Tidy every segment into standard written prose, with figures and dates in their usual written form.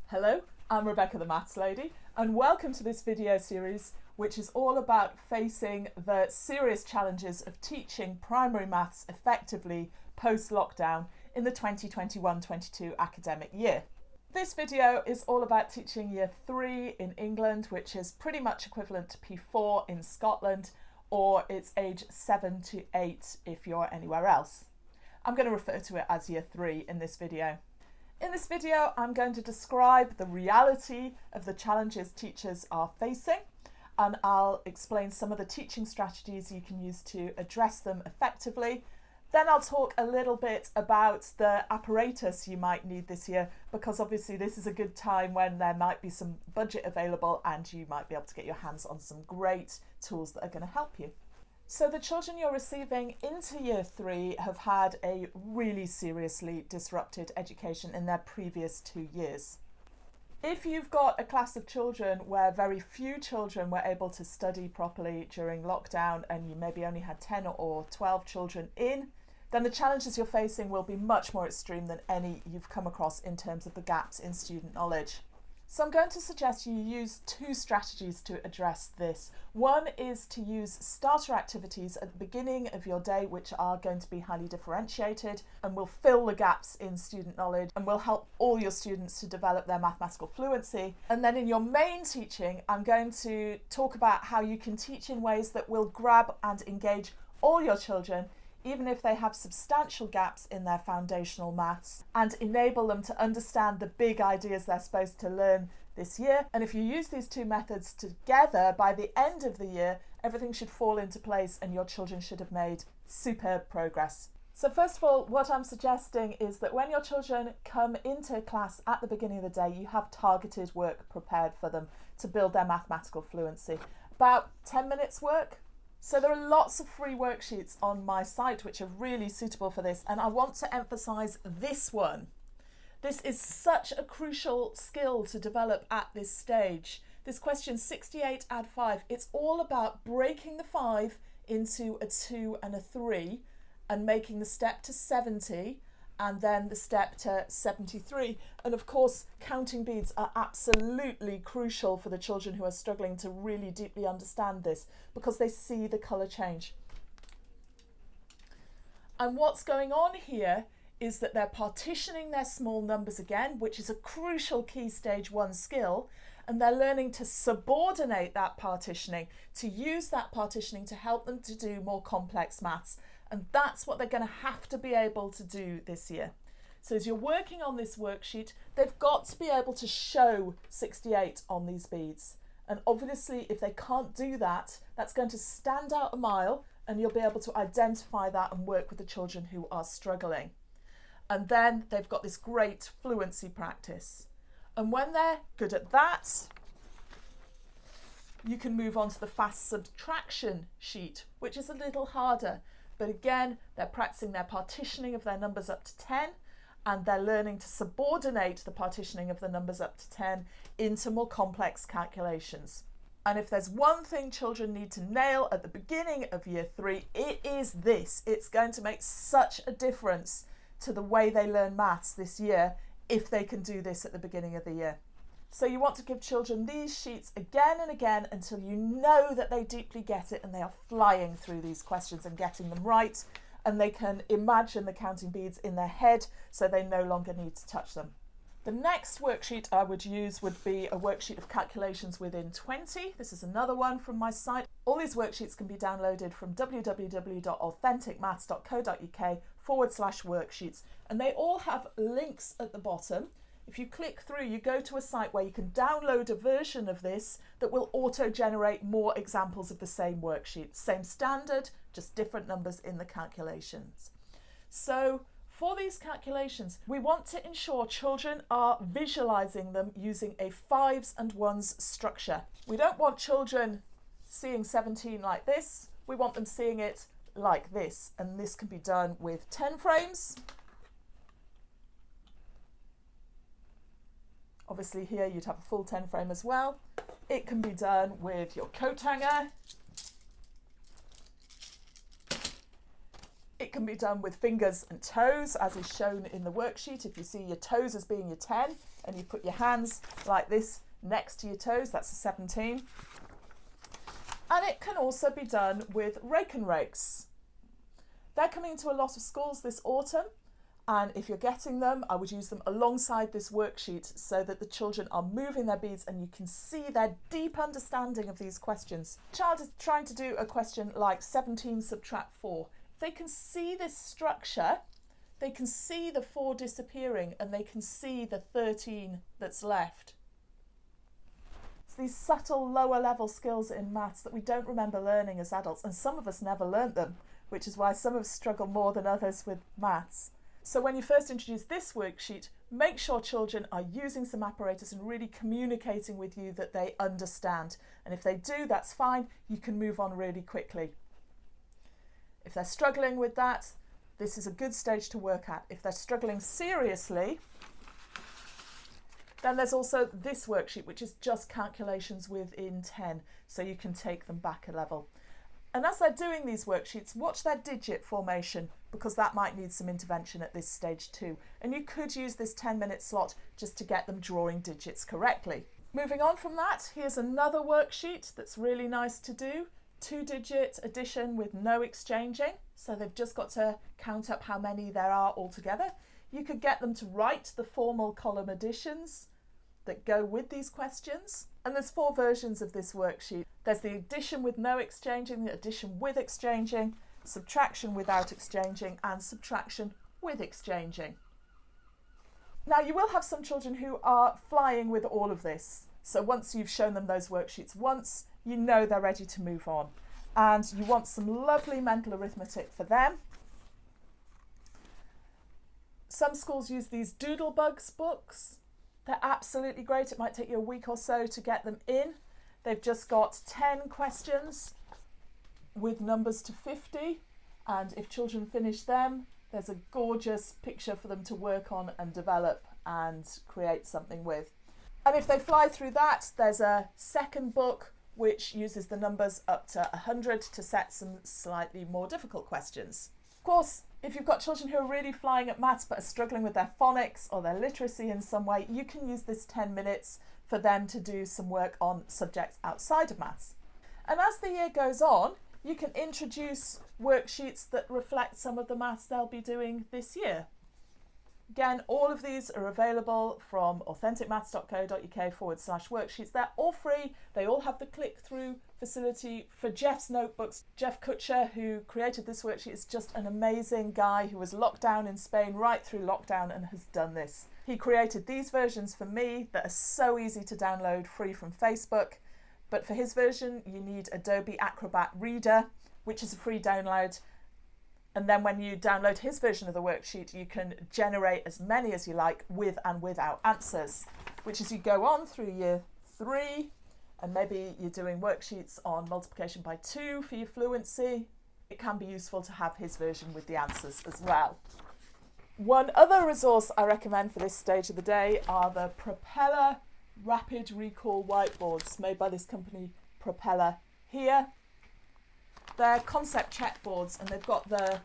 Hello, I'm Rebecca the Maths Lady, and welcome to this video series which is all about facing the serious challenges of teaching primary maths effectively post-lockdown in the 2021-22 academic year. This video is all about teaching Year 3 in England, which is pretty much equivalent to P4 in Scotland, or it's age 7 to 8 if you're anywhere else. I'm going to refer to it as Year 3 in this video. In this video, I'm going to describe the reality of the challenges teachers are facing, and I'll explain some of the teaching strategies you can use to address them effectively. Then I'll talk a little bit about the apparatus you might need this year, because obviously this is a good time when there might be some budget available and you might be able to get your hands on some great tools that are going to help you. So the children you're receiving into Year 3 have had a really seriously disrupted education in their previous 2 years. If you've got a class of children where very few children were able to study properly during lockdown and you maybe only had 10 or 12 children in, then the challenges you're facing will be much more extreme than any you've come across in terms of the gaps in student knowledge. So I'm going to suggest you use two strategies to address this. One is to use starter activities at the beginning of your day, which are going to be highly differentiated and will fill the gaps in student knowledge and will help all your students to develop their mathematical fluency. And then in your main teaching, I'm going to talk about how you can teach in ways that will grab and engage all your children, even if they have substantial gaps in their foundational maths, and enable them to understand the big ideas they're supposed to learn this year. And if you use these two methods together, by the end of the year, everything should fall into place and your children should have made superb progress. So first of all, what I'm suggesting is that when your children come into class at the beginning of the day, you have targeted work prepared for them to build their mathematical fluency. About 10 minutes work. So there are lots of free worksheets on my site which are really suitable for this, and I want to emphasize this one. This is such a crucial skill to develop at this stage. This question 68 add 5, it's all about breaking the 5 into a 2 and a 3 and making the step to 70 and then the step to 73. And of course, counting beads are absolutely crucial for the children who are struggling to really deeply understand this, because they see the colour change. And what's going on here is that they're partitioning their small numbers again, which is a crucial key stage 1 skill, and they're learning to subordinate that partitioning, to use that partitioning to help them to do more complex maths. And that's what they're going to have to be able to do this year. So as you're working on this worksheet, they've got to be able to show 68 on these beads. And obviously, if they can't do that, that's going to stand out a mile, and you'll be able to identify that and work with the children who are struggling. And then they've got this great fluency practice. And when they're good at that, you can move on to the fast subtraction sheet, which is a little harder. But again, they're practicing their partitioning of their numbers up to 10, and they're learning to subordinate the partitioning of the numbers up to 10 into more complex calculations. And if there's one thing children need to nail at the beginning of Year 3, it is this. It's going to make such a difference to the way they learn maths this year if they can do this at the beginning of the year. So you want to give children these sheets again and again until you know that they deeply get it and they are flying through these questions and getting them right, and they can imagine the counting beads in their head so they no longer need to touch them. The next worksheet I would use would be a worksheet of calculations within 20. This is another one from my site. All these worksheets can be downloaded from www.authenticmaths.co.uk/worksheets, and they all have links at the bottom. If you click through, you go to a site where you can download a version of this that will auto-generate more examples of the same worksheet. Same standard, just different numbers in the calculations. So for these calculations, we want to ensure children are visualising them using a 5s and 1s structure. We don't want children seeing 17 like this. We want them seeing it like this. And this can be done with 10 frames. Obviously here you'd have a full 10 frame as well. It can be done with your coat hanger. It can be done with fingers and toes, as is shown in the worksheet. If you see your toes as being your 10 and you put your hands like this next to your toes, that's a 17. And it can also be done with rake and rakes. They're coming into a lot of schools this autumn, and if you're getting them, I would use them alongside this worksheet so that the children are moving their beads and you can see their deep understanding of these questions. A child is trying to do a question like 17 subtract 4. If they can see this structure, they can see the 4 disappearing and they can see the 13 that's left. It's these subtle lower level skills in maths that we don't remember learning as adults, and some of us never learnt them, which is why some of us struggle more than others with maths. So when you first introduce this worksheet, make sure children are using some apparatus and really communicating with you that they understand. And if they do, that's fine. You can move on really quickly. If they're struggling with that, this is a good stage to work at. If they're struggling seriously, then there's also this worksheet, which is just calculations within 10. So you can take them back a level. And as they're doing these worksheets, watch their digit formation, because that might need some intervention at this stage too. And you could use this 10-minute slot just to get them drawing digits correctly. Moving on from that, here's another worksheet that's really nice to do. 2-digit addition with no exchanging. So they've just got to count up how many there are altogether. You could get them to write the formal column additions that go with these questions. And there's 4 versions of this worksheet. There's the addition with no exchanging, the addition with exchanging, subtraction without exchanging, and subtraction with exchanging. Now, you will have some children who are flying with all of this. So once you've shown them those worksheets once, you know they're ready to move on. And you want some lovely mental arithmetic for them. Some schools use these Doodlebugs books. They're absolutely great. It might take you a week or so to get them in. They've just got 10 questions with numbers to 50. And if children finish them, there's a gorgeous picture for them to work on and develop and create something with. And if they fly through that, there's a second book which uses the numbers up to 100 to set some slightly more difficult questions. Of course, if you've got children who are really flying at maths but are struggling with their phonics or their literacy in some way, you can use this 10 minutes for them to do some work on subjects outside of maths. And as the year goes on, you can introduce worksheets that reflect some of the maths they'll be doing this year. Again, all of these are available from authenticmaths.co.uk/worksheets. They're all free. They all have the click-through facility for Jeff's notebooks. Jeff Kutcher, who created this worksheet, is just an amazing guy who was locked down in Spain right through lockdown and has done this. He created these versions for me that are so easy to download free from Facebook. But for his version, you need Adobe Acrobat Reader, which is a free download. And then when you download his version of the worksheet, you can generate as many as you like with and without answers, which as you go on through year 3, and maybe you're doing worksheets on multiplication by 2 for your fluency, it can be useful to have his version with the answers as well. One other resource I recommend for this stage of the day are the Propeller Rapid Recall whiteboards made by this company Propeller here. They're concept checkboards and they've got the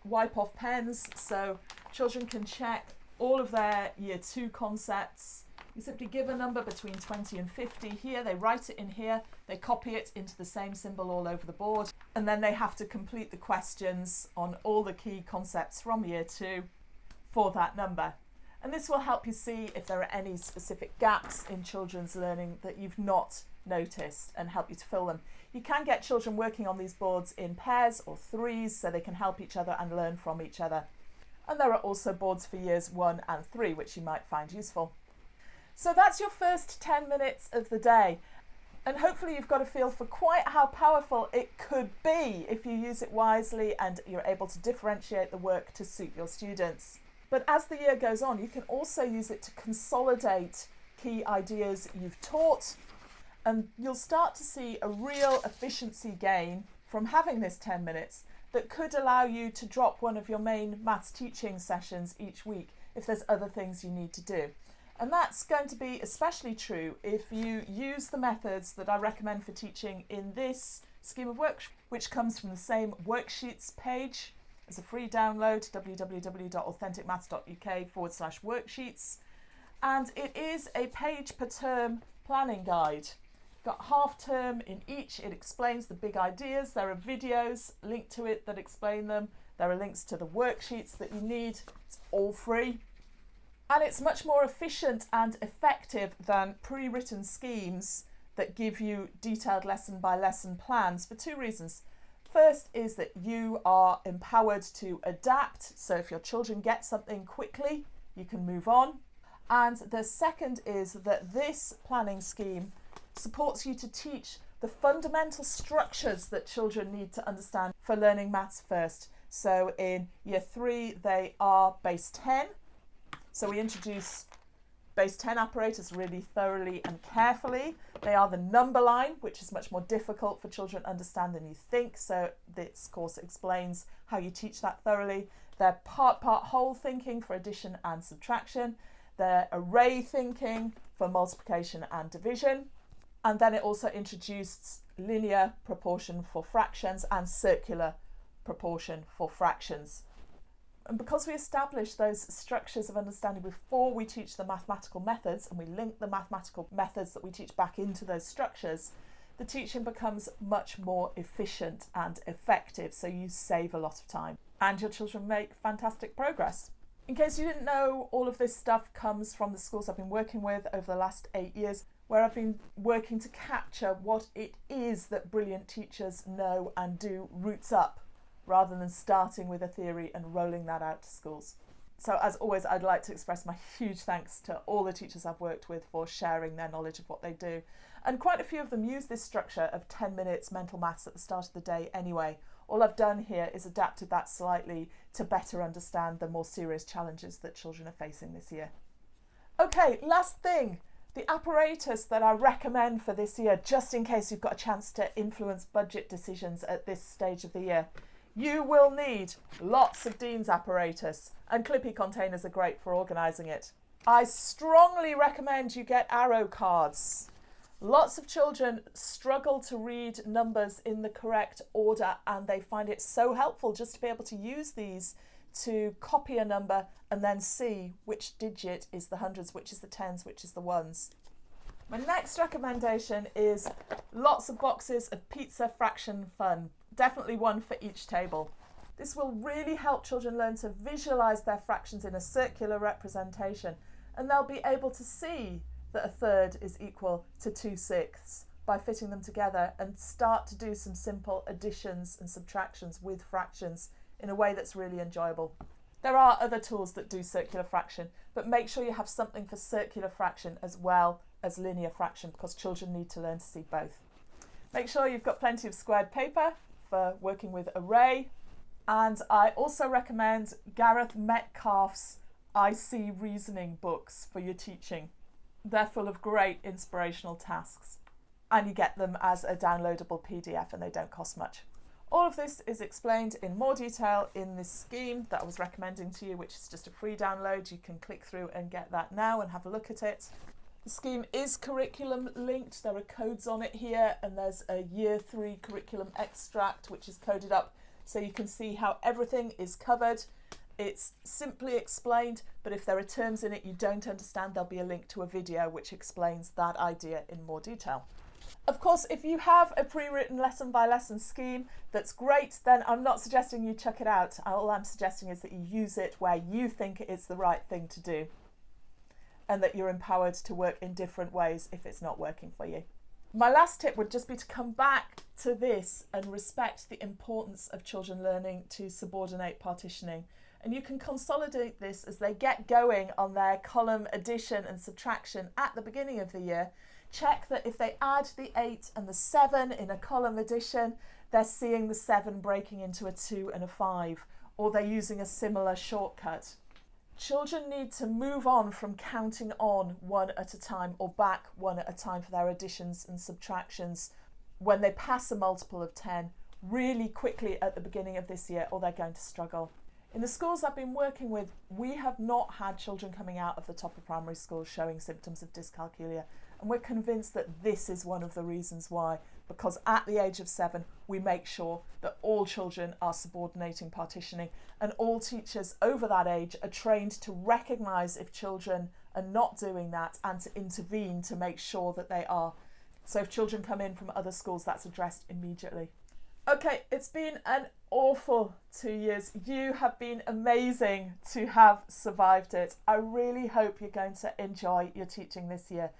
wipe off pens so children can check all of their year 2 concepts. You simply give a number between 20 and 50 here, they write it in here, they copy it into the same symbol all over the board, and then they have to complete the questions on all the key concepts from year 2 for that number. And this will help you see if there are any specific gaps in children's learning that you've not noticed and help you to fill them. You can get children working on these boards in pairs or 3s so they can help each other and learn from each other. And there are also boards for years 1 and 3 which you might find useful. So that's your first 10 minutes of the day. And hopefully you've got a feel for quite how powerful it could be if you use it wisely and you're able to differentiate the work to suit your students. But as the year goes on, you can also use it to consolidate key ideas you've taught, and you'll start to see a real efficiency gain from having this 10 minutes that could allow you to drop one of your main maths teaching sessions each week if there's other things you need to do. And that's going to be especially true if you use the methods that I recommend for teaching in this scheme of work, which comes from the same worksheets page as a free download, www.authenticmaths.uk/worksheets. And it is a page per term planning guide. Got half term in each. It explains the big ideas. There are videos linked to it that explain them. There are links to the worksheets that you need. It's all free. And it's much more efficient and effective than pre-written schemes that give you detailed lesson by lesson plans for two reasons. First is that you are empowered to adapt. So if your children get something quickly, you can move on. And the second is that this planning scheme supports you to teach the fundamental structures that children need to understand for learning maths first. So in year 3, they are base 10. So we introduce base 10 apparatus really thoroughly and carefully. They are the number line, which is much more difficult for children to understand than you think. So this course explains how you teach that thoroughly. They're part-whole thinking for addition and subtraction. They're array thinking for multiplication and division. And then it also introduced linear proportion for fractions and circular proportion for fractions. And because we establish those structures of understanding before we teach the mathematical methods, and we link the mathematical methods that we teach back into those structures, the teaching becomes much more efficient and effective. So you save a lot of time and your children make fantastic progress. In case you didn't know, all of this stuff comes from the schools I've been working with over the last 8 years, where I've been working to capture what it is that brilliant teachers know and do roots up, rather than starting with a theory and rolling that out to schools. So as always, I'd like to express my huge thanks to all the teachers I've worked with for sharing their knowledge of what they do. And quite a few of them use this structure of 10 minutes mental maths at the start of the day anyway. All I've done here is adapted that slightly to better understand the more serious challenges that children are facing this year. Okay, last thing, the apparatus that I recommend for this year, just in case you've got a chance to influence budget decisions at this stage of the year. You will need lots of Dienes apparatus, and Clippy containers are great for organising it. I strongly recommend you get arrow cards. Lots of children struggle to read numbers in the correct order, and they find it so helpful just to be able to use these to copy a number and then see which digit is the hundreds, which is the tens, which is the ones. My next recommendation is lots of boxes of pizza fraction fun. Definitely one for each table. This will really help children learn to visualise their fractions in a circular representation, and they'll be able to see that a third is equal to 2/6 by fitting them together and start to do some simple additions and subtractions with fractions in a way that's really enjoyable. There are other tools that do circular fraction, but make sure you have something for circular fraction as well as linear fraction, because children need to learn to see both. Make sure you've got plenty of squared paper for working with array, and I also recommend Gareth Metcalfe's I See Reasoning books for your teaching. They're full of great inspirational tasks, and you get them as a downloadable PDF and they don't cost much. All of this is explained in more detail in this scheme that I was recommending to you, which is just a free download. You can click through and get that now and have a look at it. The scheme is curriculum linked. There are codes on it here, and there's a year 3 curriculum extract which is coded up so you can see how everything is covered. It's simply explained, but if there are terms in it you don't understand, there'll be a link to a video which explains that idea in more detail. Of course, if you have a pre-written lesson by lesson scheme that's great, then I'm not suggesting you chuck it out. All I'm suggesting is that you use it where you think it's the right thing to do, and that you're empowered to work in different ways if it's not working for you. My last tip would just be to come back to this and respect the importance of children learning to subordinate partitioning. And you can consolidate this as they get going on their column addition and subtraction at the beginning of the year. Check that if they add the 8 and the 7 in a column addition, they're seeing the 7 breaking into a 2 and a 5, or they're using a similar shortcut. Children need to move on from counting on one at a time or back one at a time for their additions and subtractions when they pass a multiple of 10 really quickly at the beginning of this year, or they're going to struggle. In the schools I've been working with, we have not had children coming out of the top of primary school showing symptoms of dyscalculia, and we're convinced that this is one of the reasons why because at the age of 7 we make sure that all children are subordinating partitioning, and all teachers over that age are trained to recognise if children are not doing that and to intervene to make sure that they are. So if children come in from other schools, that's addressed immediately. Okay, it's been an awful 2 years. You have been amazing to have survived it. I really hope you're going to enjoy your teaching this year.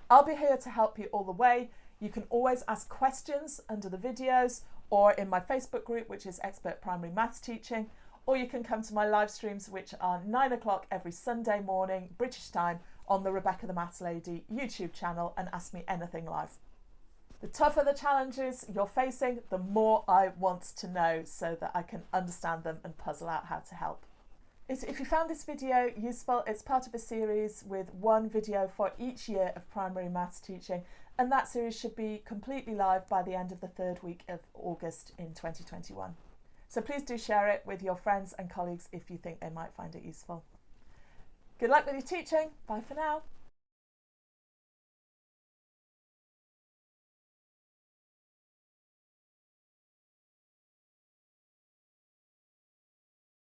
I'll be here to help you all the way. You can always ask questions under the videos or in my Facebook group, which is Expert Primary Maths Teaching, or you can come to my live streams, which are 9 o'clock every Sunday morning, British time, on the Rebecca the Maths Lady YouTube channel, and ask me anything live. The tougher the challenges you're facing, the more I want to know so that I can understand them and puzzle out how to help. If you found this video useful, it's part of a series with one video for each year of primary maths teaching, and that series should be completely live by the end of the 3rd week of August in 2021. So please do share it with your friends and colleagues if you think they might find it useful. Good luck with your teaching. Bye for now.